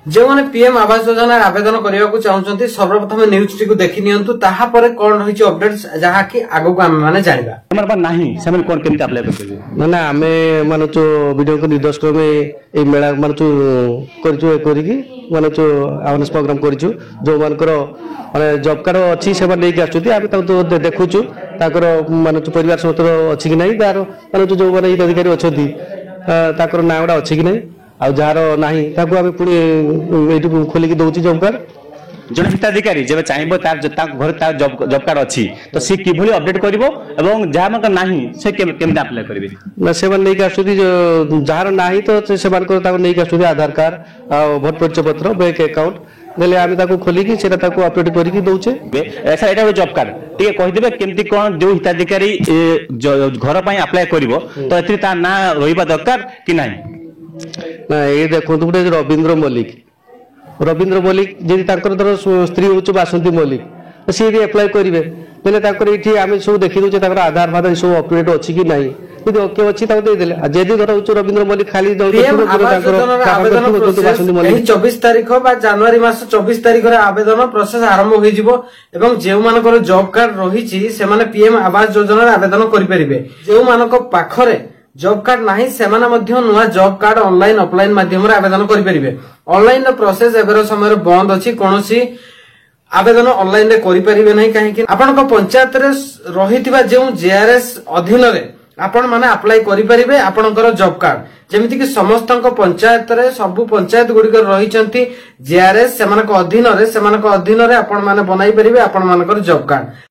जो मैंने पीएम आवास योजना आवेदन करने को चाहते सर्वप्रथम न्यूज टी देखी नियंतु ताहापर कौन रही अपडेट्स जहाँ की आगो को आम जाना हमारे नाही सेमन कोन केमते अप्लाई करबे ना आमे माने जो वीडियो को निर्देश क्रमे ए मेला माने जो करजो करिकी माने जो अवेयरनेस प्रोग्राम करजो जो मानकर माने जॉब कार्ड अछि से माने लेके आछुती आबे तो देखुछु ताकर माने जो परिवार सत्र अछि कि नै तार माने जो माने अधिकारी अछथि ताकर नावडा अछि कि नै आ जार नाही ताको आबे पुनी एटु खोली के दउची जॉब कार्ड जन हिताधिकारी जब चाहिए तार घर तार जॉब कार्ड अच्छी तो सी किभली अपडेट करिवो एवं जहाँ मतलब नाही से केमते अप्लाई करिवे ना से मन लेके आछुती जार नाही तो से मान को ताको लेके आछुती आधार कार्ड आ भोट परिचय पत्र बैंक अकाउंट नेले आमे ताको खोली की सेटा ताको अपडेट करी की दउचे ऐसा एटा जॉब कार्ड ठीक कहि देबे केमती कोन जो हिताधिकारी घर पई अप्लाई करिवो तो एथि ता ना रहिबा दरकार कि नाही ना ये देखो तुमरे रविंद्र मल्लिक जदि ताकर स्त्री होच बासंती मल्लिक सी अप्लाई करेंगे बेले ये आम सब देखी दे आधार फाधार सब अपडेट अच्छी कि नहीं यदि ओके अच्छी देदेले जदि धर रविंद्र मल्लिक खाली 24 तारीख जनवरी मास 24 तारीख आवेदन प्रोसेस आरंभ हो जो मानकर जॉब कार्ड रही पीएम आवास योजना आवेदन करेंगे जो मान पाखरे जॉब कार्ड नाही सेमाना मध्य नुआ जॉब कार्ड ऑनलाइन ऑफलाइन माध्यम रे आवेदन करि परिबे ऑनलाइन रो प्रोसेस एबेर समय बंद अछि कोनोसी आवेदन ऑनलाइन रे करि परिबे नै काहे कि आपन को पंचायत रे रहितिबा जे जेआरएस अधीन रे आपण माने अप्लाई करि परिबे आपनकर जॉब कार्ड जेमिति कि समस्त पंचायत रे सब पंचायत गुडी कर रहिचंती जेआरएस सेमानक अधीन रे आपण माने बनाई परिबे आपण मानकर जॉब कार्ड।